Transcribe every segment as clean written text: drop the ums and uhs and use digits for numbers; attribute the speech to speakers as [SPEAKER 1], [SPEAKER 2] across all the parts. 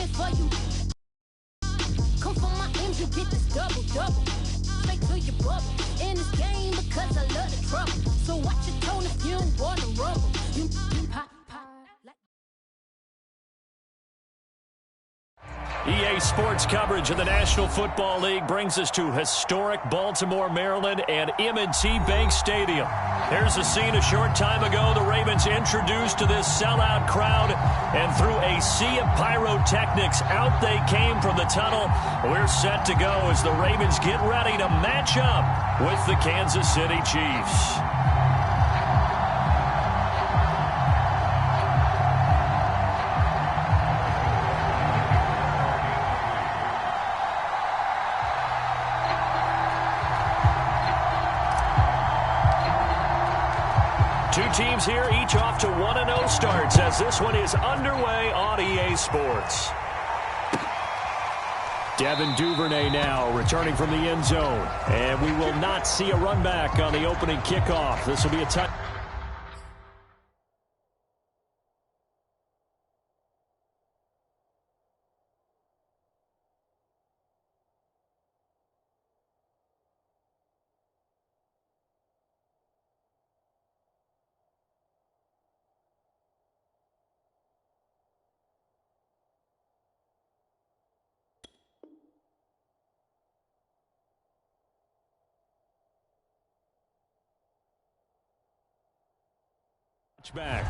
[SPEAKER 1] coming for you. Come for my M's, you get this double. Straight to your bubble. In this game because I love the trouble. So watch your tone if you don't wanna rumble. You pop.
[SPEAKER 2] EA Sports coverage of the National Football League brings us to historic Baltimore, Maryland, and M&T Bank Stadium. Here's a scene a short time ago. The Ravens introduced to this sellout crowd, and through a sea of pyrotechnics, out they came from the tunnel. We're set to go as the Ravens get ready to match up with the Kansas City Chiefs. Two teams here, each off to 1-0 starts as this one is underway on EA Sports. Devin Duvernay now returning from the end zone. And we will not see a run back on the opening kickoff. This will be a touch. Back.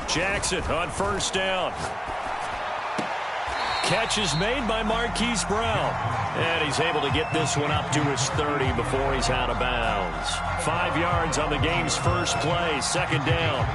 [SPEAKER 2] Jackson on first down. Catch is made by Marquise Brown. And he's able to get this one up to his 30 before he's out of bounds. 5 yards on the game's first play, second down.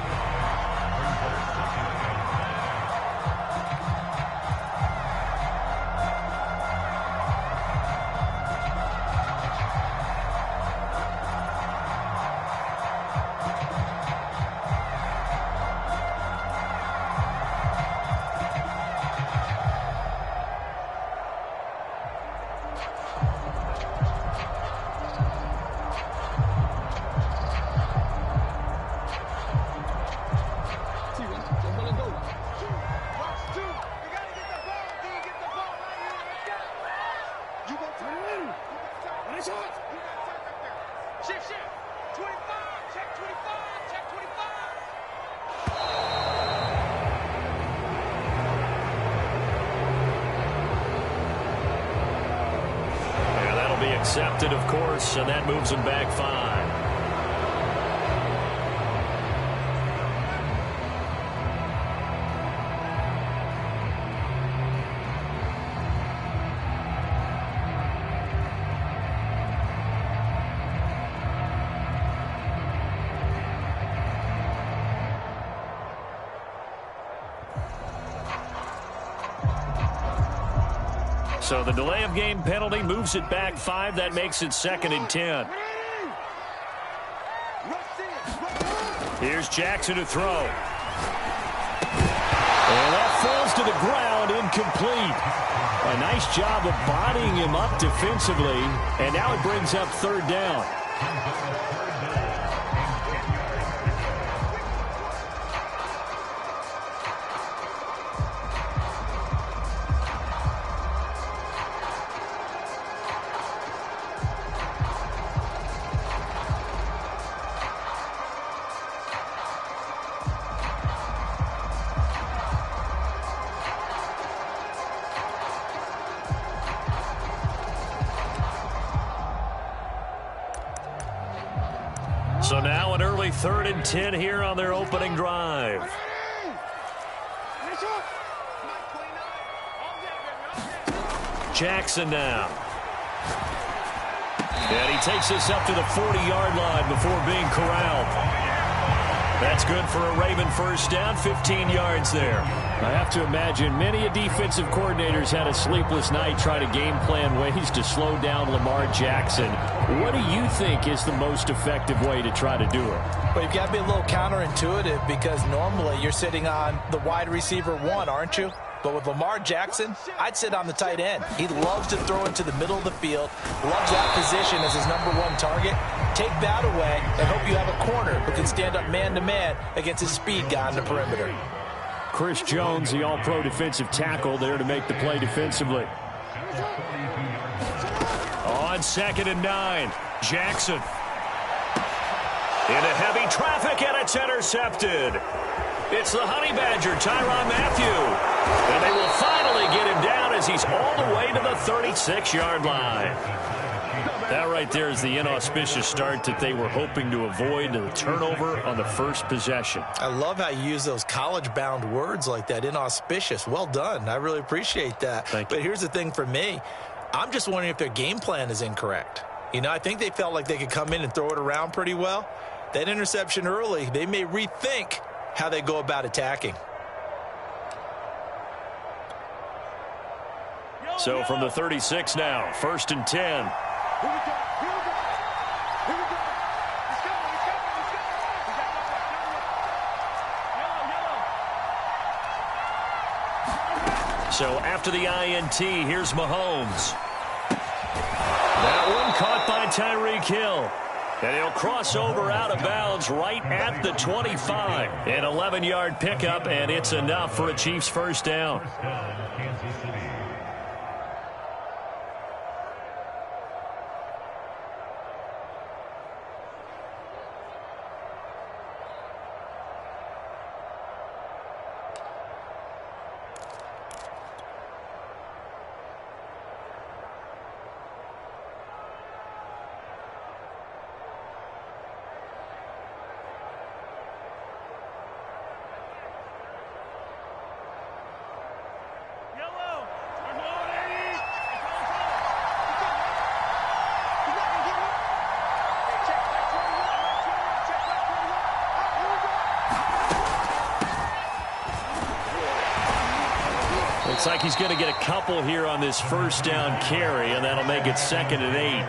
[SPEAKER 2] Accepted, of course, and that moves him back 5. So the delay of game penalty moves it back 5. That makes it 2nd and 10. Here's Jackson to throw. And that falls to the ground, incomplete. A nice job of bodying him up defensively. And now it brings up 3rd down. So now an early 3rd and 10 here on their opening drive. Jackson now. And he takes this up to the 40-yard line before being corralled. That's good for a Raven first down, 15 yards there. I have to imagine many defensive coordinators had a sleepless night trying to game plan ways to slow down Lamar Jackson. What do you think is the most effective way to try to do it?
[SPEAKER 3] Well, you've got to be a little counterintuitive because normally you're sitting on the wide receiver one, aren't you? But with Lamar Jackson, I'd sit on the tight end. He loves to throw into the middle of the field, loves that position as his #1 target. Take that away and hope you have a corner who can stand up man-to-man against his speed guy on the perimeter.
[SPEAKER 2] Chris Jones, the all-pro defensive tackle, there to make the play defensively. On 2nd and 9, Jackson. Into heavy traffic, and it's intercepted. It's the Honey Badger, Tyrann Mathieu. And they will finally get him down as he's all the way to the 36-yard line. That right there is the inauspicious start that they were hoping to avoid, the turnover on the first possession.
[SPEAKER 3] I love how you use those college-bound words like that, inauspicious. Well done. I really appreciate that.
[SPEAKER 2] Thank you.
[SPEAKER 3] But here's the thing for me. I'm just wondering if their game plan is incorrect. You know, I think they felt like they could come in and throw it around pretty well. That interception early, they may rethink how they go about attacking.
[SPEAKER 2] So from the 36 now, 1st and 10. So after the INT, here's Mahomes. That one caught by Tyreek Hill. And he'll cross over out of bounds right at the 25. An 11-yard pickup, and it's enough for a Chiefs first down. Looks like he's going to get a couple here on this first down carry, and that'll make it 2nd and 8.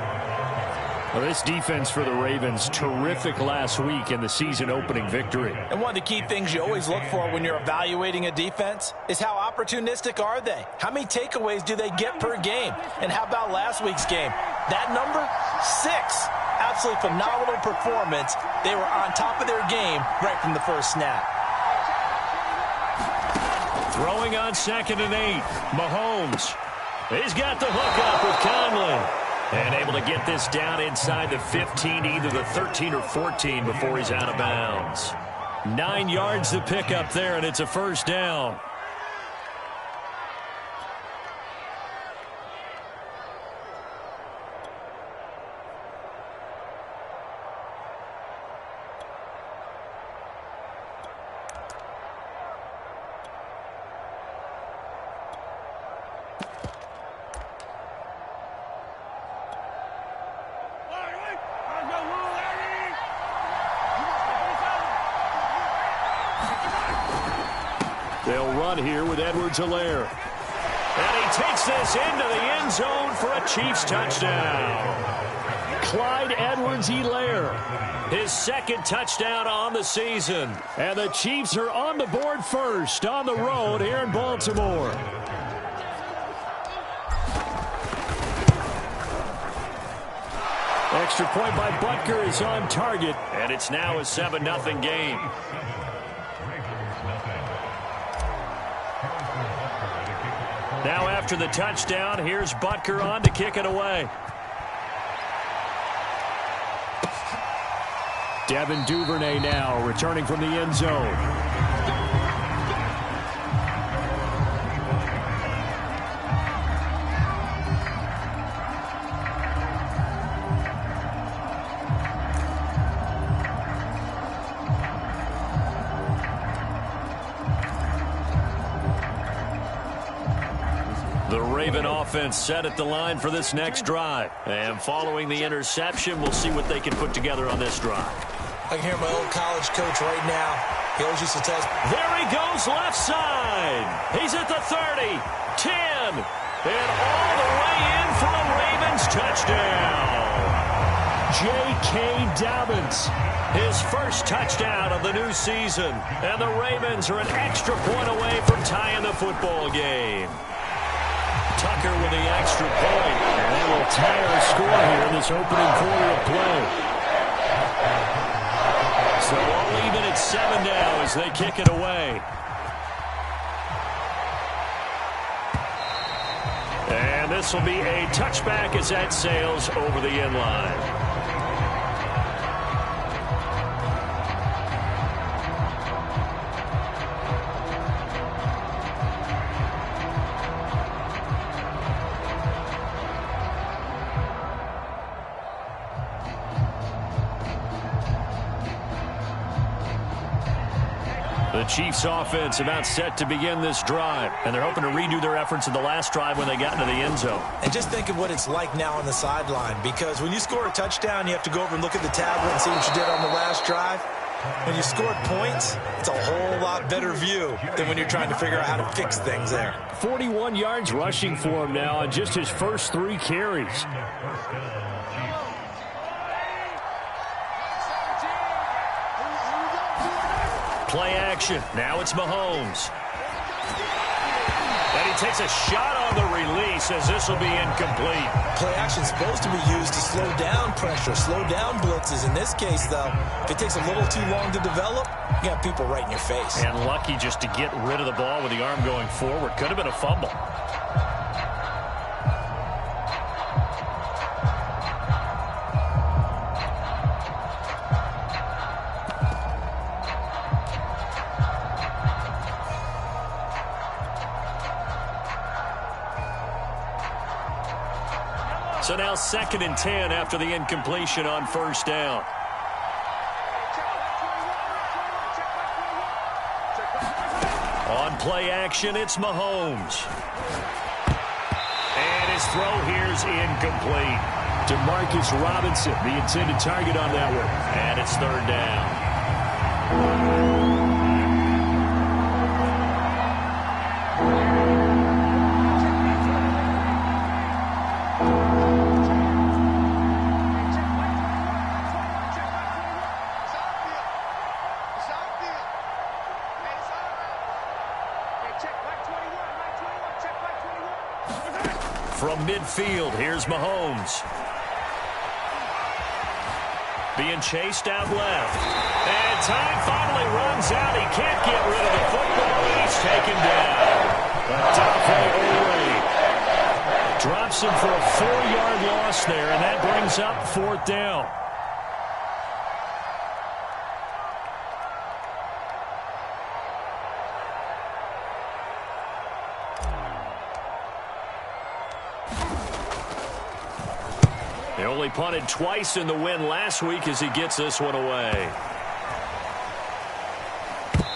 [SPEAKER 2] Well, this defense for the Ravens, terrific last week in the season-opening victory.
[SPEAKER 3] And one of the key things you always look for when you're evaluating a defense is how opportunistic are they? How many takeaways do they get per game? And how about last week's game? That number, 6. Absolutely phenomenal performance. They were on top of their game right from the first snap.
[SPEAKER 2] Throwing on 2nd and 8, Mahomes. He's got the hook up with Conley. And able to get this down inside the 15, either the 13 or 14 before he's out of bounds. 9 yards to pick up there, and it's a first down. They'll run here with Edwards-Helaire. And he takes this into the end zone for a Chiefs touchdown. Clyde Edwards-Helaire, his 2nd touchdown on the season. And the Chiefs are on the board first on the road here in Baltimore. Extra point by Butker is on target, and it's now a 7-0 game. Now after the touchdown, here's Butker on to kick it away. Devin Duvernay now returning from the end zone. The Raven offense set at the line for this next drive. And following the interception, we'll see what they can put together on this drive.
[SPEAKER 3] I can hear my old college coach right now. He always used to tell us.
[SPEAKER 2] There he goes left side. He's at the 30, 10, and all the way in for a Ravens touchdown. J.K. Dobbins, his first touchdown of the new season. And the Ravens are an extra point away from tying the football game. Tucker with the extra point. And they will tie our score here in this opening quarter of play. So all even at 7 now as they kick it away. And this will be a touchback as that sails over the end line. The Chiefs offense about set to begin this drive, and they're hoping to redo their efforts in the last drive when they got into the end zone.
[SPEAKER 3] And just think of what it's like now on the sideline, because when you score a touchdown, you have to go over and look at the tablet and see what you did on the last drive. When you scored points, it's a whole lot better view than when you're trying to figure out how to fix things there.
[SPEAKER 2] 41 yards rushing for him now on just his first 3 carries. Play action. Now it's Mahomes. And he takes a shot on the release as this will be incomplete.
[SPEAKER 3] Play action is supposed to be used to slow down pressure, slow down blitzes. In this case, though, if it takes a little too long to develop, you got people right in your face.
[SPEAKER 2] And lucky just to get rid of the ball with the arm going forward. Could have been a fumble. So now 2nd and 10 after the incompletion on first down. On play action, it's Mahomes. And his throw here's incomplete. Demarcus Robinson, the intended target on that one. And it's 3rd down. From midfield, here's Mahomes. Being chased out left. And time finally runs out. He can't get rid of the football, and he's taken down. Odafe Oweh drops him for a 4-yard loss there, and that brings up 4th down. They only punted twice in the win last week as he gets this one away.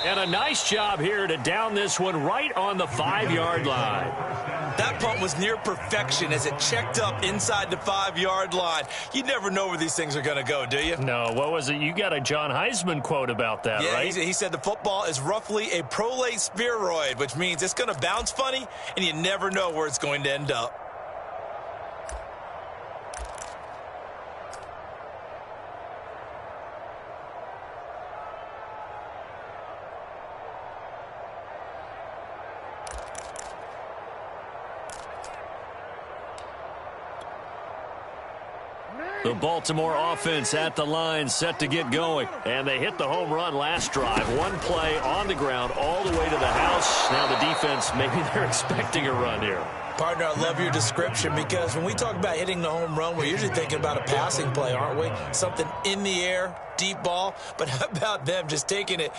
[SPEAKER 2] And a nice job here to down this one right on the 5-yard line.
[SPEAKER 3] That punt was near perfection as it checked up inside the 5-yard line. You never know where these things are going to go, do you?
[SPEAKER 2] No, what was it? You got a John Heisman quote about that, right?
[SPEAKER 3] Yeah, he said the football is roughly a prolate spheroid, which means it's going to bounce funny, and you never know where it's going to end up.
[SPEAKER 2] The Baltimore offense at the line, set to get going. And they hit the home run last drive. One play on the ground all the way to the house. Now the defense, maybe they're expecting a run here.
[SPEAKER 3] Partner, I love your description, because when we talk about hitting the home run, we're usually thinking about a passing play, aren't we? Something in the air, deep ball. But how about them just taking it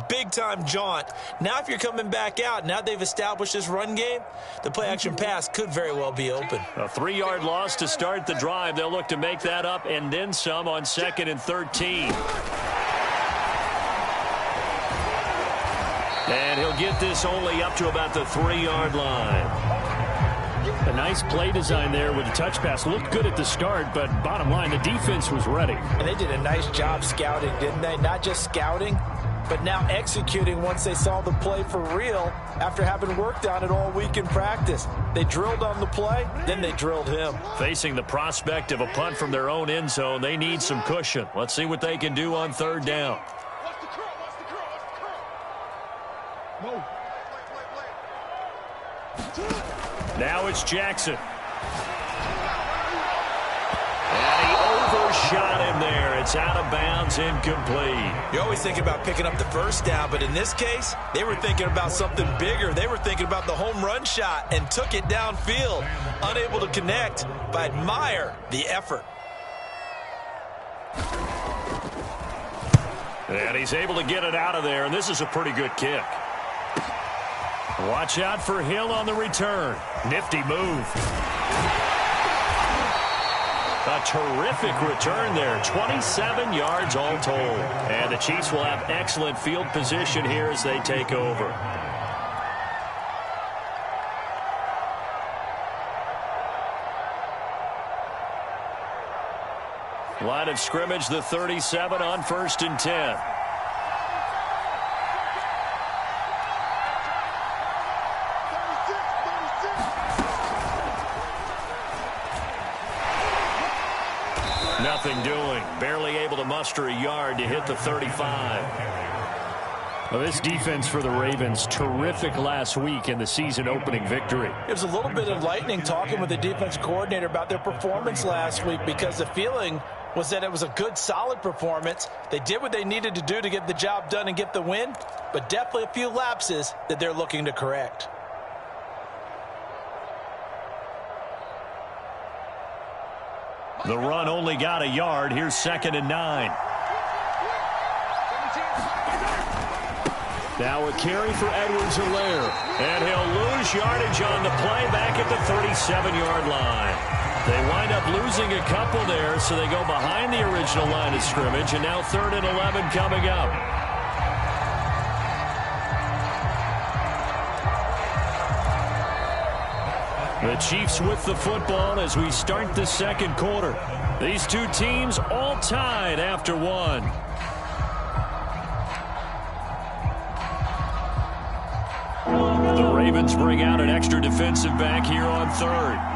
[SPEAKER 3] big-time jaunt? Now if you're coming back out, now they've established this run game, the play-action pass could very well be open.
[SPEAKER 2] A 3-yard loss to start the drive. They'll look to make that up and then some on 2nd and 13. And he'll get this only up to about the 3-yard line. A nice play design there with the touch pass. Looked good at the start, but bottom line, the defense was ready.
[SPEAKER 3] And they did a nice job scouting, didn't they? Not just scouting, but now executing once they saw the play for real after having worked on it all week in practice. They drilled on the play, then they drilled him.
[SPEAKER 2] Facing the prospect of a punt from their own end zone, they need some cushion. Let's see what they can do on third down.
[SPEAKER 4] Watch the curl, watch the curl, watch the curl. No.
[SPEAKER 2] Now it's Jackson. And he overshot him there. It's out of bounds, incomplete.
[SPEAKER 3] You're always thinking about picking up the first down, but in this case, they were thinking about something bigger. They were thinking about the home run shot and took it downfield. Unable to connect, but I admire the effort.
[SPEAKER 2] And he's able to get it out of there, and this is a pretty good kick. Watch out for Hill on the return. Nifty move. A terrific return there. 27 yards all told. And the Chiefs will have excellent field position here as they take over. Line of scrimmage, the 37 on 1st and 10. Nothing doing. Barely able to muster a yard to hit the 35. Well, this defense for the Ravens, terrific last week in the season-opening victory.
[SPEAKER 3] It was a little bit of lightning talking with the defense coordinator about their performance last week because the feeling was that it was a good, solid performance. They did what they needed to do to get the job done and get the win, but definitely a few lapses that they're looking to correct.
[SPEAKER 2] The run only got a yard. Here's 2nd and 9. Now a carry for Edwards-Helaire. And he'll lose yardage on the play back at the 37-yard line. They wind up losing a couple there, so they go behind the original line of scrimmage, and now 3rd and 11 coming up. The Chiefs with the football as we start the second quarter. These two teams all tied after one. The Ravens bring out an extra defensive back here on 3rd.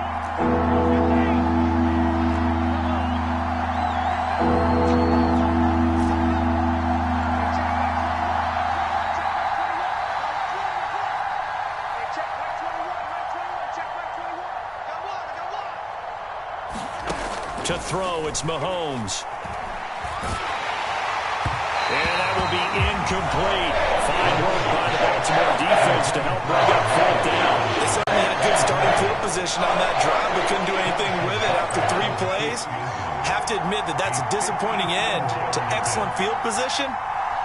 [SPEAKER 2] To throw, it's Mahomes. And that will be incomplete. Fine work by the Baltimore defense to help bring up 4th down.
[SPEAKER 3] They certainly had good starting field position on that drive, but couldn't do anything with it after 3 plays. Have to admit that that's a disappointing end to excellent field position.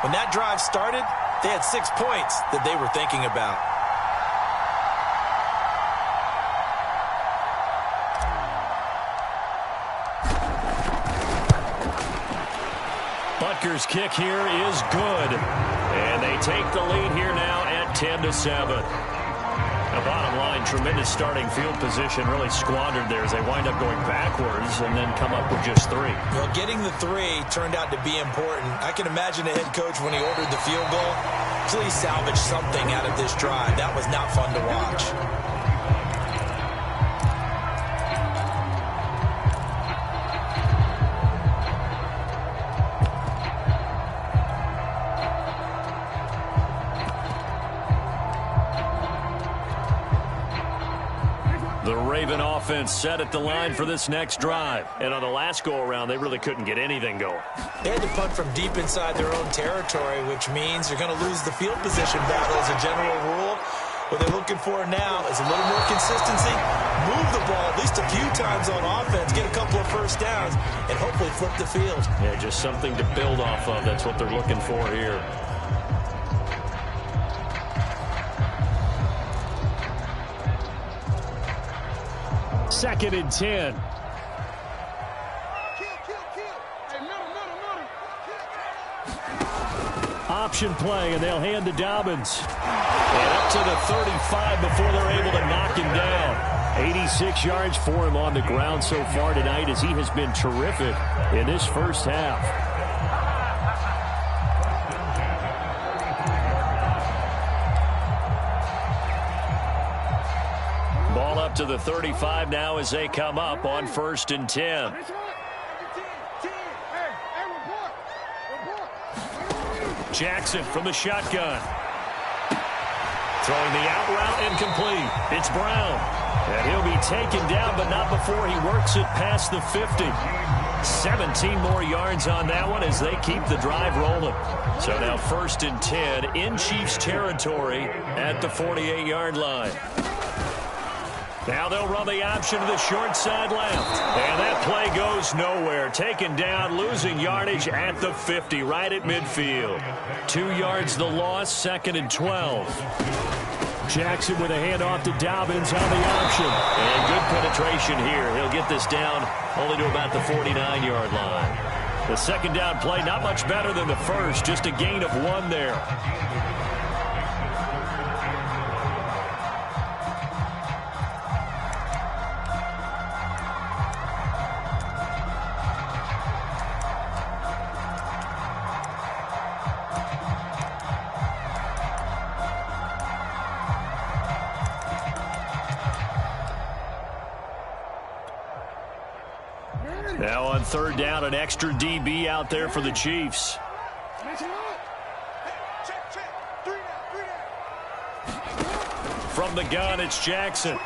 [SPEAKER 3] When that drive started, they had 6 points that they were thinking about.
[SPEAKER 2] Butker's kick here is good. And they take the lead here now at 10-7. The bottom line, tremendous starting field position, really squandered there as they wind up going backwards and then come up with just 3.
[SPEAKER 3] Well, getting the 3 turned out to be important. I can imagine the head coach when he ordered the field goal. Please salvage something out of this drive. That was not fun to watch.
[SPEAKER 2] The Raven offense set at the line for this next drive. And on the last go-around, they really couldn't get anything going.
[SPEAKER 3] They had to punt from deep inside their own territory, which means they're going to lose the field position battle as a general rule. What they're looking for now is a little more consistency, move the ball at least a few times on offense, get a couple of first downs, and hopefully flip the field.
[SPEAKER 2] Yeah, just something to build off of. That's what they're looking for here. Second and 10. Option play, and they'll hand to Dobbins. And up to the 35 before they're able to knock him down. 86 yards for him on the ground so far tonight as he has been terrific in this first half. Ball up to the 35 now as they come up on 1st and 10. Jackson from the shotgun. Throwing the out route incomplete. It's Brown. And he'll be taken down, but not before he works it past the 50. 17 more yards on that one as they keep the drive rolling. So now 1st and 10 in Chiefs territory at the 48-yard line. Now they'll run the option to the short side left. And that play goes nowhere. Taken down, losing yardage at the 50, right at midfield. 2 yards the loss, 2nd and 12. Jackson with a handoff to Dobbins on the option. And good penetration here. He'll get this down only to about the 49-yard line. The second down play not much better than the first, just a gain of 1 there. Now on 3rd down, an extra DB out there for the Chiefs. From the gun, it's Jackson. And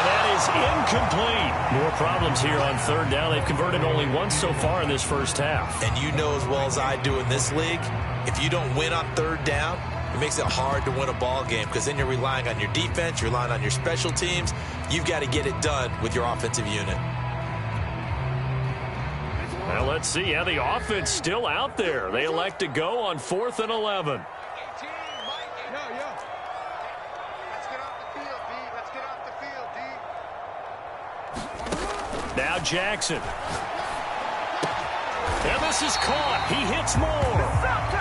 [SPEAKER 2] that is incomplete. More problems here on 3rd down. They've converted only once so far in this first half.
[SPEAKER 3] And you know as well as I do in this league, if you don't win on 3rd down, it makes it hard to win a ball game because then you're relying on your defense, you're relying on your special teams. You've got to get it done with your offensive unit.
[SPEAKER 2] Well, let's see. Yeah, the offense still out there. They elect to go on 4th and 11. Now Jackson. And this is caught. He hits more.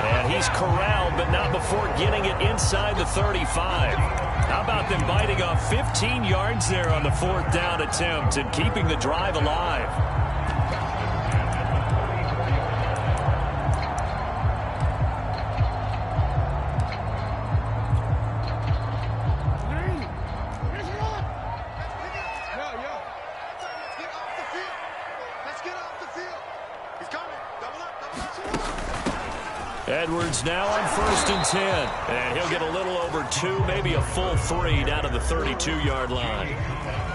[SPEAKER 2] And he's corralled, but not before getting it inside the 35. How about them biting off 15 yards there on the 4th down attempt and keeping the drive alive? Edwards now on 1st and 10. And he'll get a little over 2, maybe a full 3 down to the 32-yard line.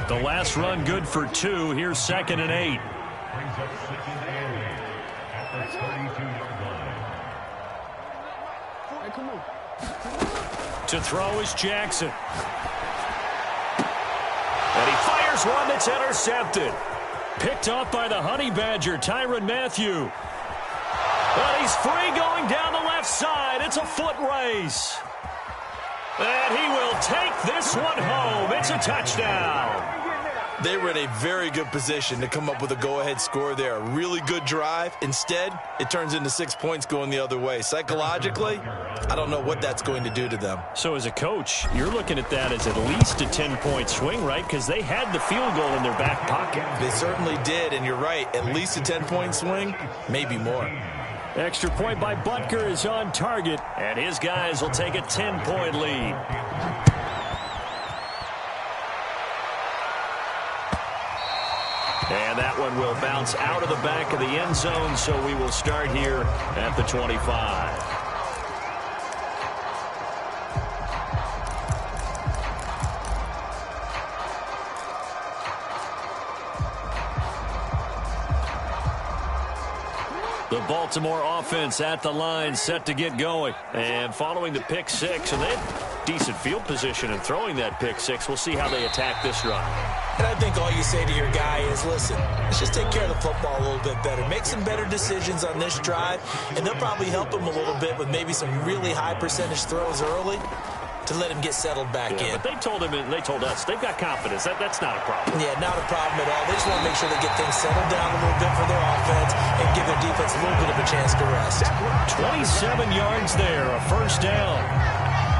[SPEAKER 2] The last run good for 2. Here's 2nd and 8. To throw is Jackson. And he fires one that's intercepted. Picked off by the Honey Badger, Tyrann Mathieu. But he's free going down the left side. It's a foot race. And he will take this one home. It's a touchdown.
[SPEAKER 3] They were in a very good position to come up with a go-ahead score there. A really good drive. Instead, it turns into 6 points going the other way. Psychologically, I don't know what that's going to do to them.
[SPEAKER 2] So as a coach, you're looking at that as at least a 10-point swing, right? Because they had the field goal in their back pocket.
[SPEAKER 3] They certainly did, and you're right. At least a 10-point swing, maybe more.
[SPEAKER 2] Extra point by Butker is on target, and his guys will take a 10-point lead. And that one will bounce out of the back of the end zone, so we will start here at the 25. The Baltimore offense at the line, set to get going. And following the pick six, and they had decent field position in throwing that pick six. We'll see how they attack this run.
[SPEAKER 3] And I think all you say to your guy is, listen, let's just take care of the football a little bit better. Make some better decisions on this drive, and they'll probably help him a little bit with maybe some really high percentage throws early to let him get settled back in.
[SPEAKER 2] But they told him, and they told us, they've got confidence. That's not a problem.
[SPEAKER 3] Yeah, not a problem at all. They just want to make sure they get things settled down a little bit for their offense and give their defense a little bit of a chance to rest.
[SPEAKER 2] 27 yards there, a first down.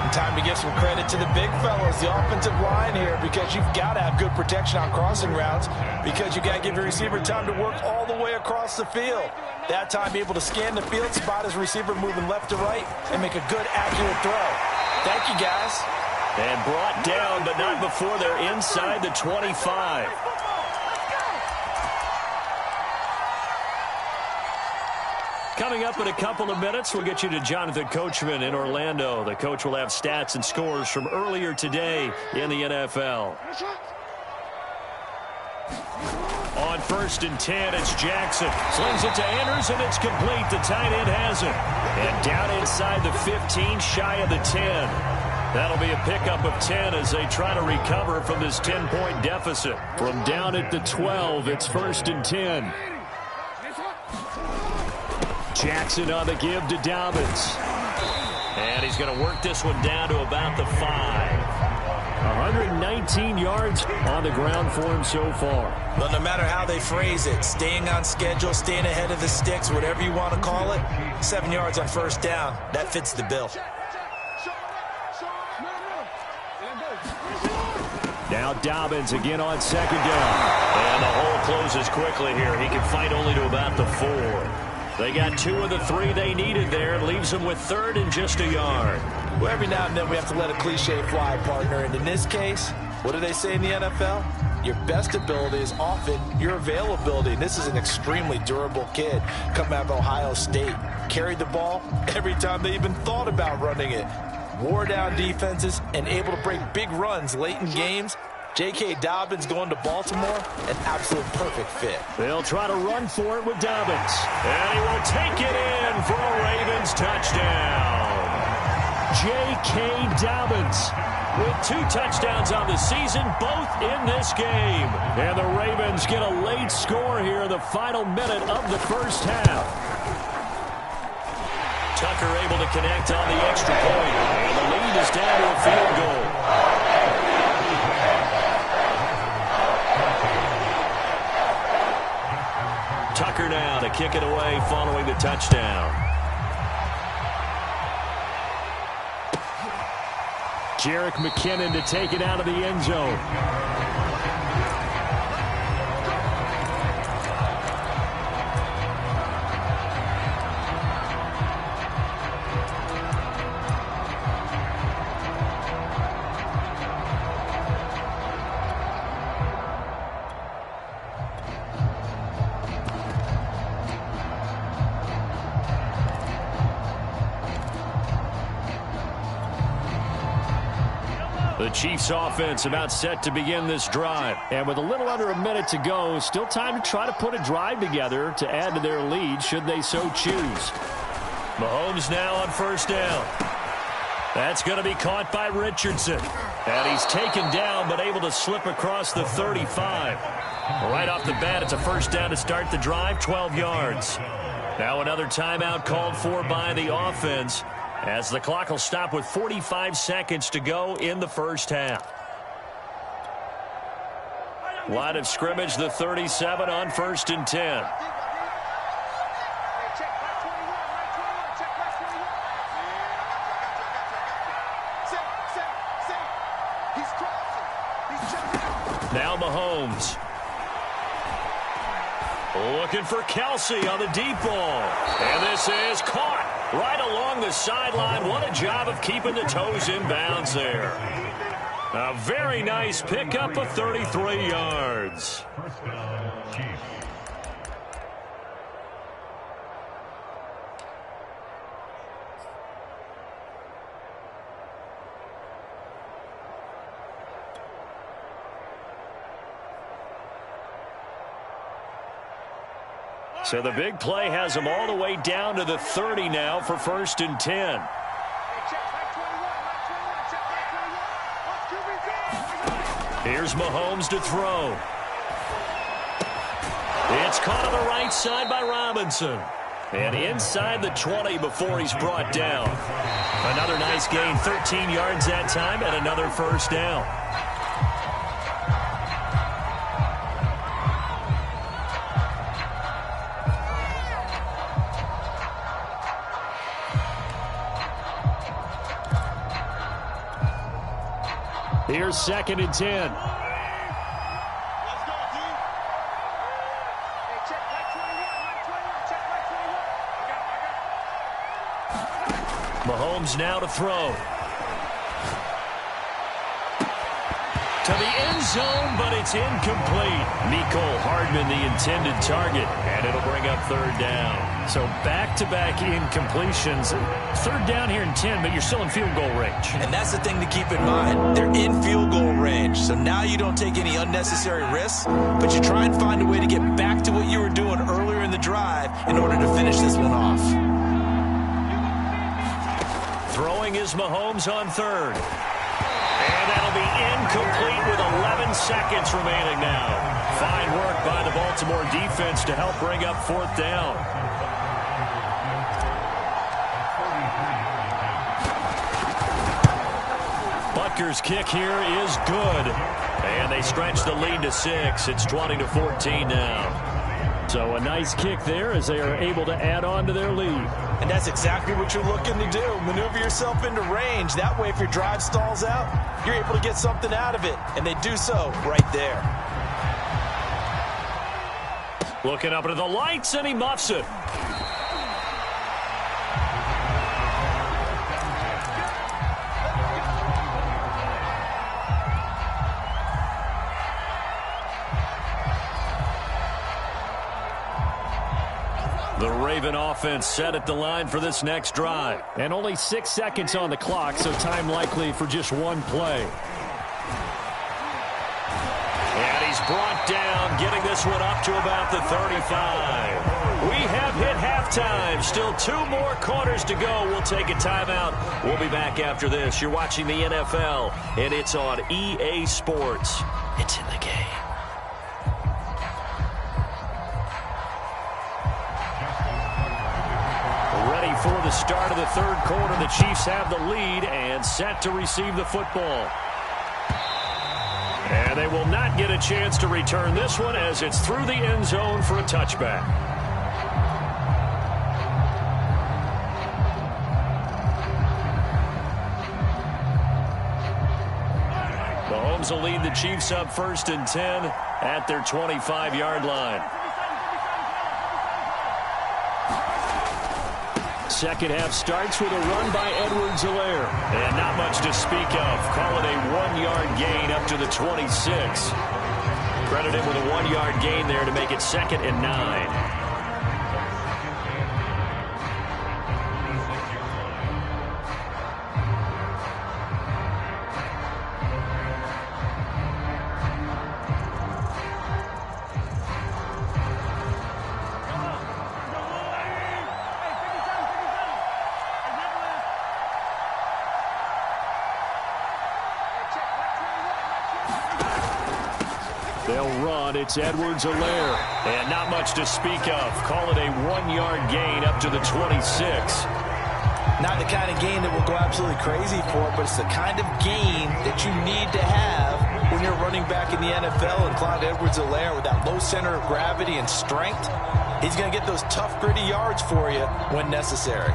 [SPEAKER 3] And time to give some credit to the big fellas, the offensive line here, because you've got to have good protection on crossing routes, because you got to give your receiver time to work all the way across the field. That time, be able to scan the field, spot his receiver moving left to right, and make a good, accurate throw. Thank you, guys.
[SPEAKER 2] And brought down, but not before they're inside the 25. Coming up in a couple of minutes, we'll get you to Jonathan Coachman in Orlando. The coach will have stats and scores from earlier today in the NFL. On 1st and 10, it's Jackson. Slings it to Andrews, and it's complete. The tight end has it. And down inside the 15, shy of the 10. That'll be a pickup of 10 as they try to recover from this 10-point deficit. From down at the 12, it's 1st and 10. Jackson on the give to Dobbins. And he's going to work this one down to about the 5. 119 yards on the ground for him so far.
[SPEAKER 3] But no matter how they phrase it, staying on schedule, staying ahead of the sticks, whatever you want to call it, 7 yards on 1st down, that fits the bill.
[SPEAKER 2] Now Dobbins again on 2nd down. And the hole closes quickly here. He can fight only to about the 4. They got 2 of the 3 they needed there. And leaves them with 3rd and just a yard.
[SPEAKER 3] Well, every now and then we have to let a cliche fly, partner. And in this case, what do they say in the NFL? Your best ability is often your availability. And this is an extremely durable kid coming out of Ohio State. Carried the ball every time they even thought about running it. Wore down defenses and able to break big runs late in games. J.K. Dobbins going to Baltimore, an absolute perfect fit.
[SPEAKER 2] They'll try to run for it with Dobbins. And he will take it in for a Ravens touchdown. J.K. Dobbins with 2 touchdowns on the season, both in this game. And the Ravens get a late score here in the final minute of the first half. Tucker able to connect on the extra point. And the lead is down to a field goal. Tucker now to kick it away following the touchdown. Jerick McKinnon to take it out of the end zone. The Chiefs offense about set to begin this drive. And with a little under a minute to go, still time to try to put a drive together to add to their lead should they so choose. Mahomes now on 1st down. That's going to be caught by Richardson. And he's taken down but able to slip across the 35. Right off the bat, it's a 1st down to start the drive, 12 yards. Now another timeout called for by the offense, as the clock will stop with 45 seconds to go in the first half. Line of scrimmage, the 37 on 1st and 10. Now Mahomes. Looking for Kelsey on the deep ball. And this is caught right along the sideline. What a job of keeping the toes in bounds there. A very nice pickup of 33 yards. So the big play has them all the way down to the 30 now for 1st and 10. Here's Mahomes to throw. It's caught on the right side by Robinson. And inside the 20 before he's brought down. Another nice gain, 13 yards that time, and another 1st down. Here's 2nd and 10. Mahomes now to throw. To the end zone, but it's incomplete. Mecole Hardman, the intended target, and it'll bring up 3rd down. So back-to-back incompletions. 3rd down here in 10, but you're still in field goal range.
[SPEAKER 3] And that's the thing to keep in mind. They're in field goal range. So now you don't take any unnecessary risks, but you try and find a way to get back to what you were doing earlier in the drive in order to finish this one off.
[SPEAKER 2] Throwing is Mahomes on 3rd. And that'll be incomplete with 11 seconds remaining now. Fine work by the Baltimore defense to help bring up 4th down. Butker's kick here is good. And they stretch the lead to 6. It's 20-14 now. So a nice kick there as they are able to add on to their lead.
[SPEAKER 3] And that's exactly what you're looking to do. Maneuver yourself into range. That way, if your drive stalls out, you're able to get something out of it. And they do so right there.
[SPEAKER 2] Looking up into the lights, and he muffs it. The Raven offense set at the line for this next drive. And only 6 seconds on the clock, so time likely for just one play. And he's brought down, getting this one up to about the 35. We have hit halftime. Still 2 more quarters to go. We'll take a timeout. We'll be back after this. You're watching the NFL, and it's on EA Sports. It's in the game. Ready for the start of the 3rd quarter. The Chiefs have the lead and set to receive the football. And they will not get a chance to return this one as it's through the end zone for a touchback. Mahomes will lead the Chiefs up 1st and 10 at their 25-yard line. Second half starts with a run by Edwards-Helaire. And not much to speak of. Call it a 1-yard gain up to the 26. Credit him with a 1-yard gain there to make it 2nd and 9. They'll run. It's Edwards-Helaire. And not much to speak of. Call it a 1-yard gain up to the 26.
[SPEAKER 3] Not the kind of gain that will go absolutely crazy for, but it's the kind of gain that you need to have when you're running back in the NFL. And Clyde Edwards-Helaire, with that low center of gravity and strength, he's going to get those tough, gritty yards for you when necessary.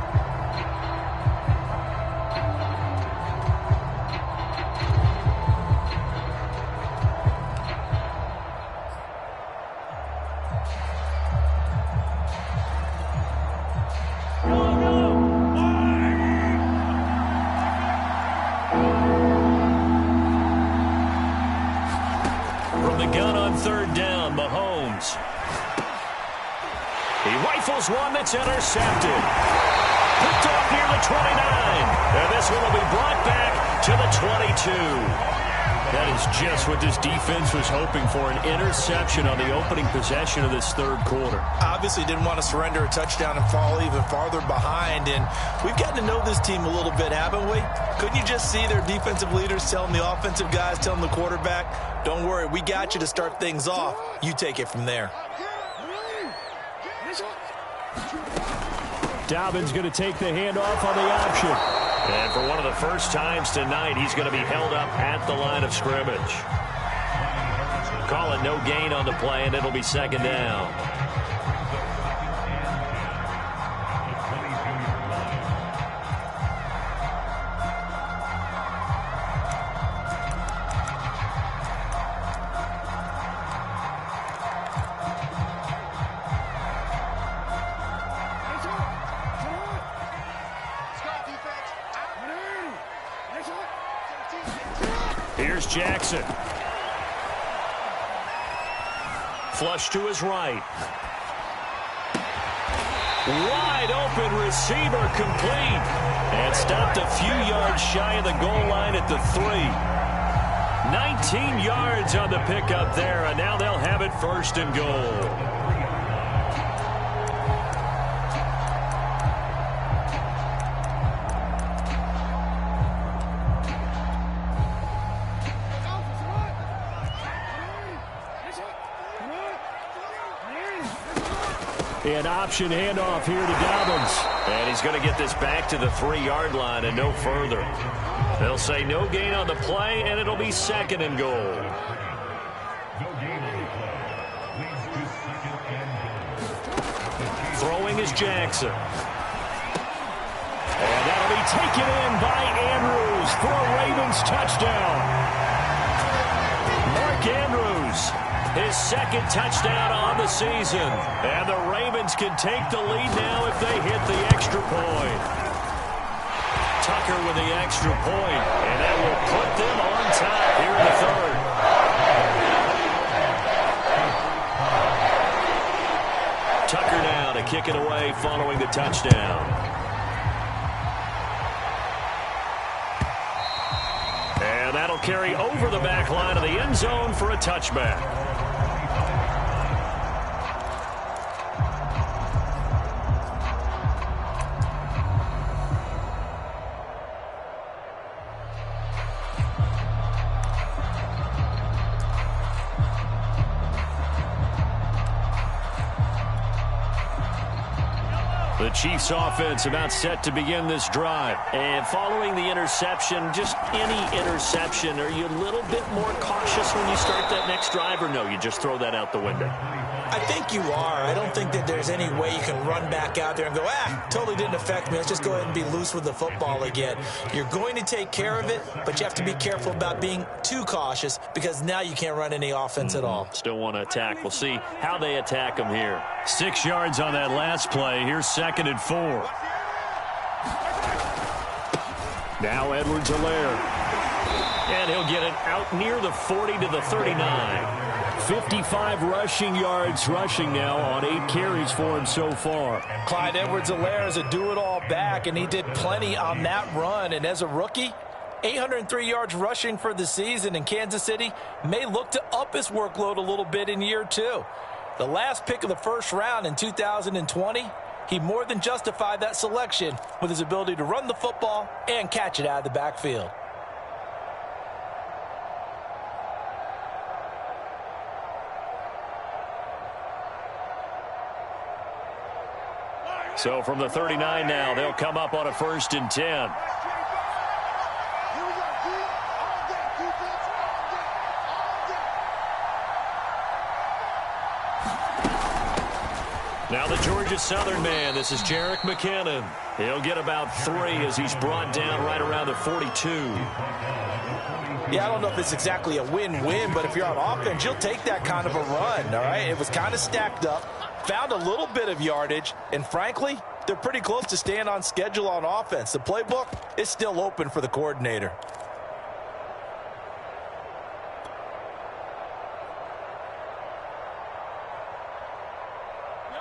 [SPEAKER 2] One that's intercepted. Picked off near the 29. And this one will be brought back to the 22. That is just what this defense was hoping for, an interception on the opening possession of this 3rd quarter.
[SPEAKER 3] Obviously didn't want to surrender a touchdown and fall even farther behind. And we've gotten to know this team a little bit, haven't we? Couldn't you just see their defensive leaders telling the offensive guys, telling the quarterback, don't worry, we got you to start things off. You take it from there.
[SPEAKER 2] Dobbins going to take the handoff on the option. And for one of the first times tonight, he's going to be held up at the line of scrimmage. Call it no gain on the play, and it'll be 2nd down. Here's Jackson. Flush to his right. Wide open receiver complete. And stopped a few yards shy of the goal line at the 3. 19 yards on the pickup there, and now they'll have it 1st and goal. An option handoff here to Dobbins. And he's going to get this back to the 3-yard line and no further. They'll say no gain on the play, and it'll be 2nd and goal. Throwing is Jackson. And that'll be taken in by Andrews for a Ravens touchdown. Mark Andrews, his 2nd touchdown on the season. And the Ravens can take the lead now if they hit the extra point. Tucker with the extra point, and that will put them on top here in the 3rd. Tucker now to kick it away following the touchdown. And that'll carry over the back line of the end zone for a touchback. The Chiefs offense about set to begin this drive. And following the interception, just any interception, are you a little bit more cautious when you start that next drive, or no, you just throw that out the window?
[SPEAKER 3] I think you are. I don't think that there's any way you can run back out there and go, totally didn't affect me. Let's just go ahead and be loose with the football again. You're going to take care of it, but you have to be careful about being too cautious because now you can't run any offense at all.
[SPEAKER 2] Still want to attack. We'll see how they attack them here. 6 yards on that last play. Here's 2nd and 4. Now Edwards-Helaire. And he'll get it out near the 40 to the 39. 55 rushing yards rushing now on 8 carries for him so far.
[SPEAKER 3] Clyde Edwards-Helaire is a do-it-all back, and he did plenty on that run. And as a rookie, 803 yards rushing for the season, in Kansas City may look to up his workload a little bit in year 2. The last pick of the 1st round in 2020, he more than justified that selection with his ability to run the football and catch it out of the backfield.
[SPEAKER 2] So from the 39 now, they'll come up on a 1st and 10. Now the Georgia Southern man, this is Jerick McKinnon. He'll get about 3 as he's brought down right around the 42.
[SPEAKER 3] Yeah, I don't know if it's exactly a win-win, but if you're on offense, you'll take that kind of a run, all right? It was kind of stacked up, found a little bit of yardage, and frankly, they're pretty close to staying on schedule on offense. The playbook is still open for the coordinator.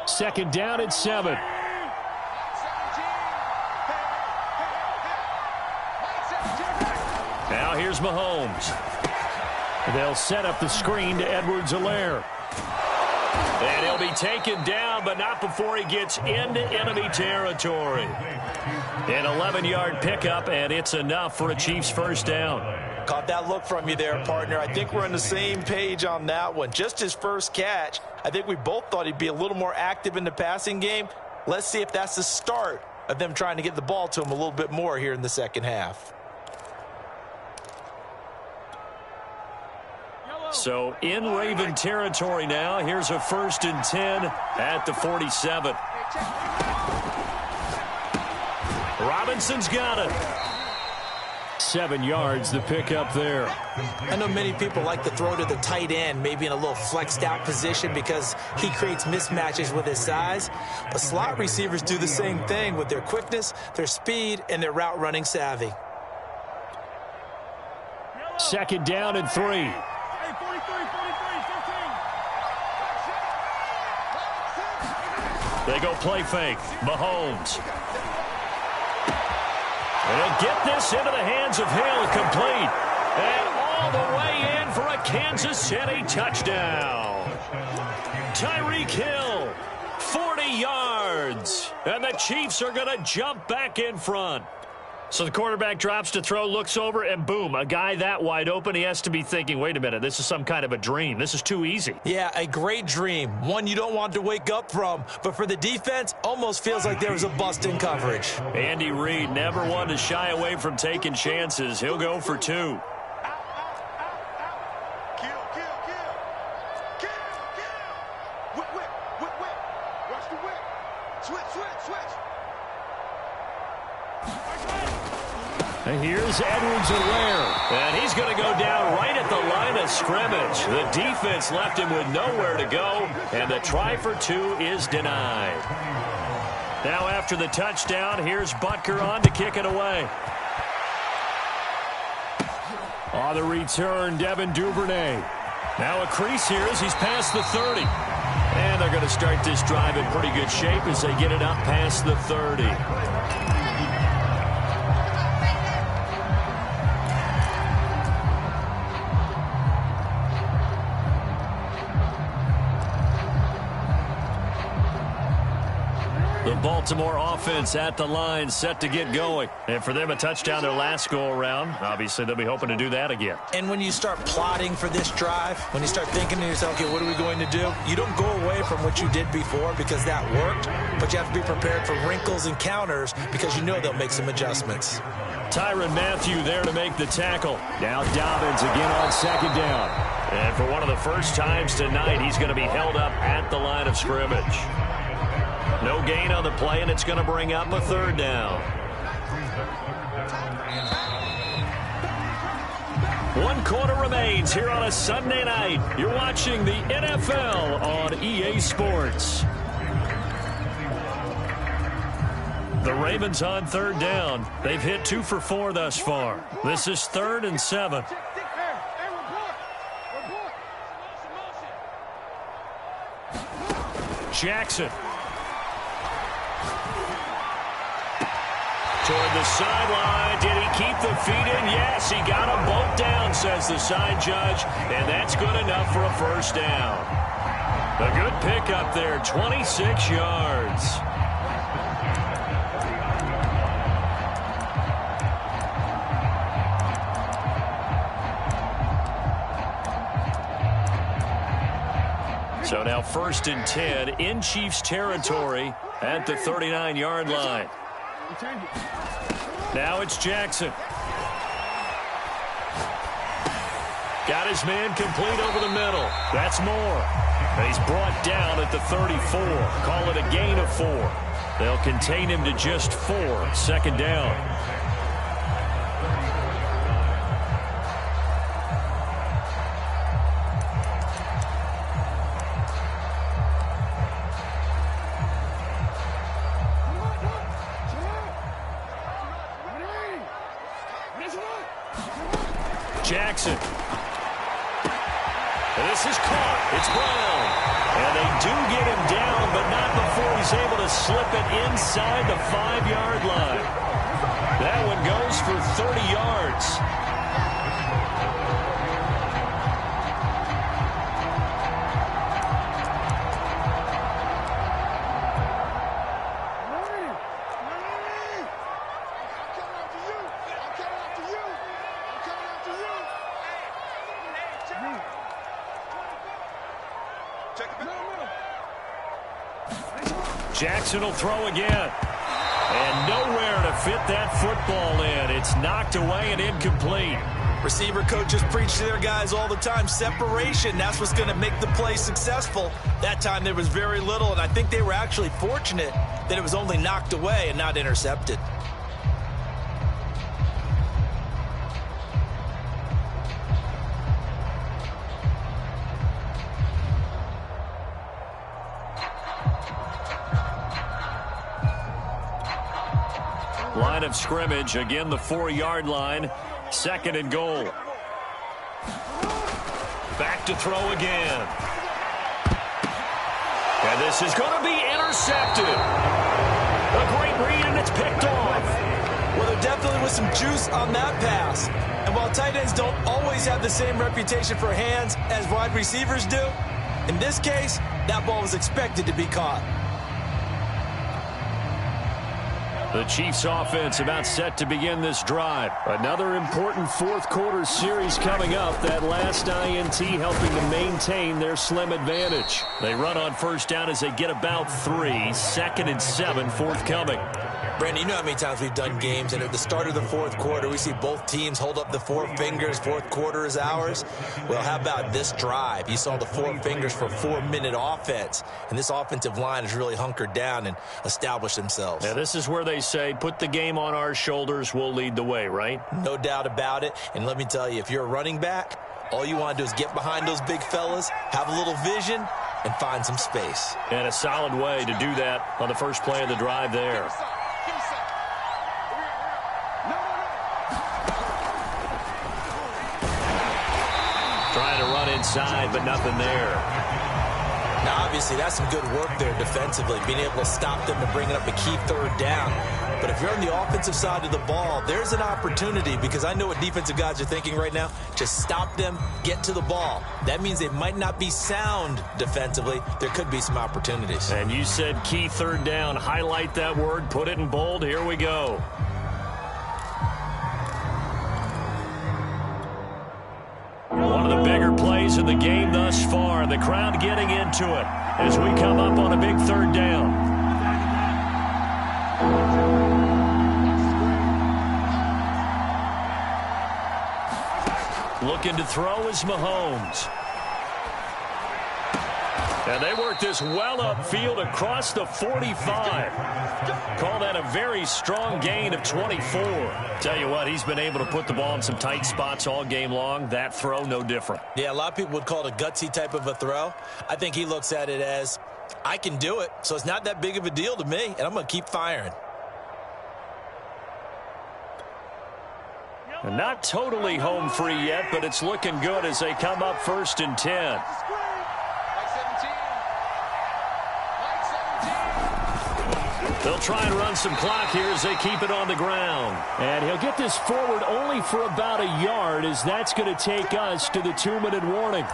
[SPEAKER 2] Second down at 7. Now here's Mahomes. They'll set up the screen to Edwards-Helaire. And he'll be taken down, but not before he gets into enemy territory. An 11-yard pickup, and it's enough for a Chiefs first down.
[SPEAKER 3] Caught that look from you there, partner. I think we're on the same page on that one. Just his first catch. I think we both thought he'd be a little more active in the passing game. Let's see if that's the start of them trying to get the ball to him a little bit more here in the second half.
[SPEAKER 2] So in Raven territory now. Here's a 1st and 10 at the 47. Robinson's got it. 7 yards, the pickup there.
[SPEAKER 3] I know many people like to throw to the tight end, maybe in a little flexed out position because he creates mismatches with his size. But slot receivers do the same thing with their quickness, their speed, and their route running savvy.
[SPEAKER 2] Second down and 3.
[SPEAKER 4] Hey, 43, 15.
[SPEAKER 2] They go play fake. Mahomes. And they'll get this into the hands of Hill, complete. And all the way in for a Kansas City touchdown. Tyreek Hill, 40 yards. And the Chiefs are going to jump back in front. So the quarterback drops to throw, looks over, and boom, a guy that wide open, he has to be thinking, wait a minute, this is some kind of a dream. This is too easy.
[SPEAKER 3] Yeah, a great dream. One you don't want to wake up from. But for the defense, almost feels like there was a bust in coverage.
[SPEAKER 2] Andy Reid never one to shy away from taking chances. He'll go for 2. And here's Edwards-Helaire. And he's going to go down right at the line of scrimmage. The defense left him with nowhere to go, and the try for 2 is denied. Now after the touchdown, here's Butker on to kick it away. On the return, Devin Duvernay. Now a crease here as he's past the 30. And they're going to start this drive in pretty good shape as they get it up past the 30. Baltimore offense at the line, set to get going. And for them, a touchdown their last go-around. Obviously, they'll be hoping to do that again.
[SPEAKER 3] And when you start plotting for this drive, when you start thinking to yourself, okay, what are we going to do? You don't go away from what you did before because that worked, but you have to be prepared for wrinkles and counters because you know they'll make some adjustments.
[SPEAKER 2] Tyrann Mathieu there to make the tackle. Now Dobbins again on second down. And for one of the first times tonight, he's going to be held up at the line of scrimmage. No gain on the play, and it's going to bring up a third down. 1 quarter remains here on a Sunday night. You're watching the NFL on EA Sports. The Ravens on third down. They've hit 2 for 4 thus far. This is 3rd and 7. Jackson. Toward the sideline. Did he keep the feet in? Yes, he got them both down, says the side judge. And that's good enough for a first down. A good pickup there, 26 yards. So now 1st and 10 in Chiefs territory at the 39-yard line. Now it's Jackson. Got his man complete over the middle. That's Moore. And he's brought down at the 34. Call it a gain of 4. They'll contain him to just 4. 2nd down. Jackson. And this is caught. It's Brown. And they do get him down, but not before he's able to slip it inside the 5-yard line. That one goes for 30 yards. Jackson will throw again. And nowhere to fit that football in. It's knocked away and incomplete.
[SPEAKER 3] Receiver coaches preach to their guys all the time. Separation, that's what's going to make the play successful. That time there was very little, and I think they were actually fortunate that it was only knocked away and not intercepted.
[SPEAKER 2] Line of scrimmage, again the 4-yard line. 2nd and goal. back to throw again. And this is going to be intercepted. A great read, and it's picked off.
[SPEAKER 3] Well, there definitely was some juice on that pass. And while tight ends don't always have the same reputation for hands as wide receivers do, in this case, that ball was expected to be caught.
[SPEAKER 2] The Chiefs offense about set to begin this drive. Another important fourth quarter series coming up. That last INT helping to maintain their slim advantage. They run on first down as they get about 3. 2nd and 7 forthcoming.
[SPEAKER 3] Brandon, you know how many times we've done games, and at the start of the fourth quarter, we see both teams hold up the 4 fingers, fourth quarter is ours. Well, how about this drive? You saw the 4 fingers for 4-minute offense, and this offensive line has really hunkered down and established themselves.
[SPEAKER 2] Yeah, this is where they say, put the game on our shoulders, we'll lead the way, right?
[SPEAKER 3] No doubt about it, and let me tell you, if you're a running back, all you want to do is get behind those big fellas, have a little vision, and find some space.
[SPEAKER 2] And a solid way to do that on the first play of the drive there. Trying to run inside, but nothing there.
[SPEAKER 3] Now, obviously, that's some good work there defensively, being able to stop them and bring it up a key third down. But if you're on the offensive side of the ball, there's an opportunity, because I know what defensive guys are thinking right now. Just stop them, get to the ball. That means they might not be sound defensively. There could be some opportunities.
[SPEAKER 2] And you said key third down. Highlight that word, put it in bold. Here we go. One of the bigger plays in the game thus far. The crowd getting into it as we come up on a big third down. Looking to throw is Mahomes. And they work this well upfield across the 45. Call that a very strong gain of 24. Tell you what, he's been able to put the ball in some tight spots all game long. That throw, no different.
[SPEAKER 3] Yeah, a lot of people would call it a gutsy type of a throw. I think he looks at it as, I can do it, so it's not that big of a deal to me, and I'm going to keep firing.
[SPEAKER 2] And not totally home free yet, but it's looking good as they come up 1st and 10. They'll try and run some clock here as they keep it on the ground. And he'll get this forward only for about a yard, as that's going to take us to the 2-minute warning.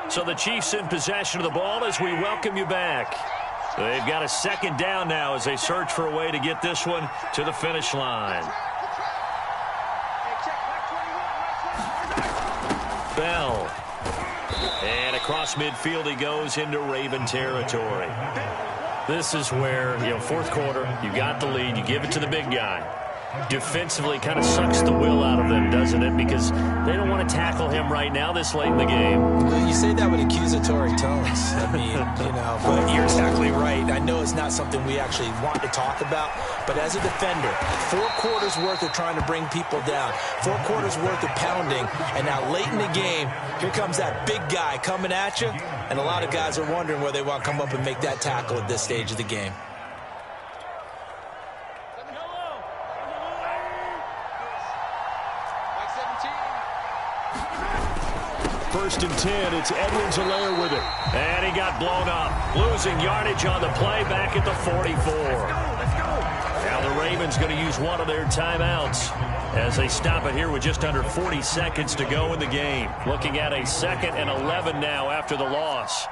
[SPEAKER 2] So the Chiefs in possession of the ball as we welcome you back. They've got a 2nd down now as they search for a way to get this one to the finish line. Bell. And across midfield he goes into Raven territory. This is where, fourth quarter, you got the lead, you give it to the big guy. Defensively kind of sucks the will out of them, doesn't it? Because they don't want to tackle him right now this late in the game.
[SPEAKER 3] Well, you say that with accusatory tones. I mean, but you're exactly right. I know it's not something we actually want to talk about, but as a defender, 4 quarters worth of trying to bring people down, 4 quarters worth of pounding, and now late in the game, here comes that big guy coming at you, and a lot of guys are wondering where they want to come up and make that tackle at this stage of the game.
[SPEAKER 2] 1st and 10. It's Edwards-Helaire with it. And he got blown up. Losing yardage on the play back at the 44. Now the Ravens going to use one of their timeouts as they stop it here with just under 40 seconds to go in the game. Looking at a 2nd and 11 now after the loss.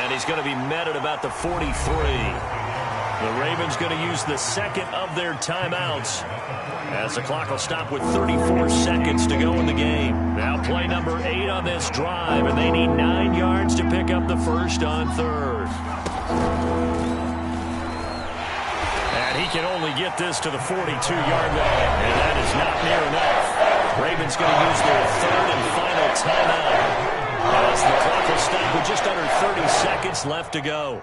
[SPEAKER 2] He's going to be met at about the 43. The Ravens going to use the 2nd of their timeouts as the clock will stop with 34 seconds to go in the game. Now play number 8 on this drive, and they need 9 yards to pick up the 1st on 3rd. And he can only get this to the 42-yard line, and that is not near enough. Ravens going to use their 3rd and final timeout. As the clock will stop with just under 30 seconds left to go.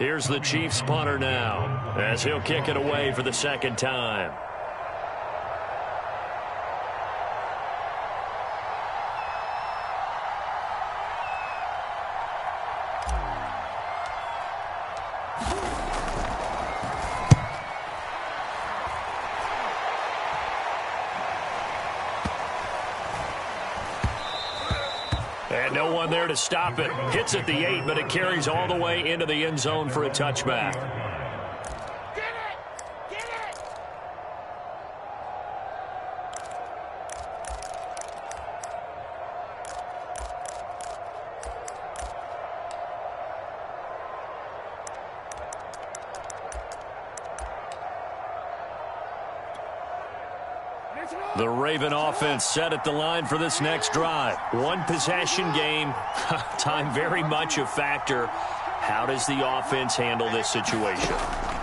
[SPEAKER 2] Here's the Chiefs punter now, as he'll kick it away for the second time. And no one there to stop it. Hits at the 8, but it carries all the way into the end zone for a touchback.
[SPEAKER 4] Get it! Get it!
[SPEAKER 2] The Raven offense set at the line for this next drive. One possession game. Time very much a factor. How does the offense handle this situation?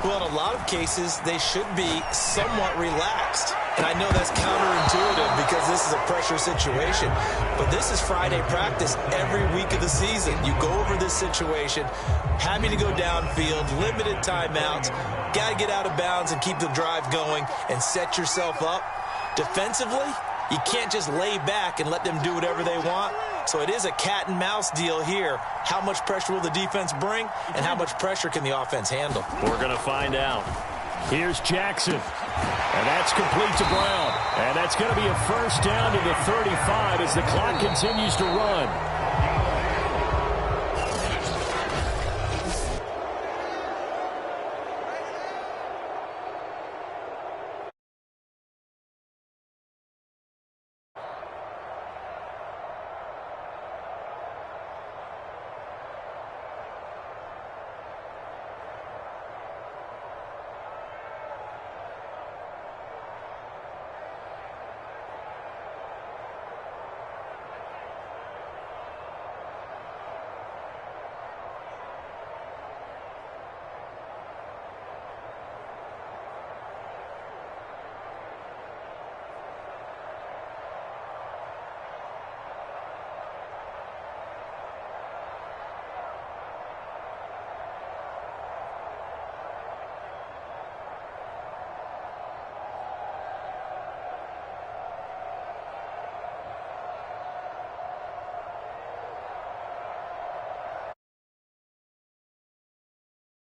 [SPEAKER 3] Well, in a lot of cases, they should be somewhat relaxed. And I know that's counterintuitive because this is a pressure situation. But this is Friday practice every week of the season. You go over this situation, happy to go downfield, limited timeouts, got to get out of bounds and keep the drive going and set yourself up. Defensively, you can't just lay back and let them do whatever they want. So it is a cat and mouse deal here. How much pressure will the defense bring, and how much pressure can the offense handle?
[SPEAKER 2] We're going to find out. Here's Jackson. And that's complete to Brown. And that's going to be a first down to the 35 as the clock continues to run.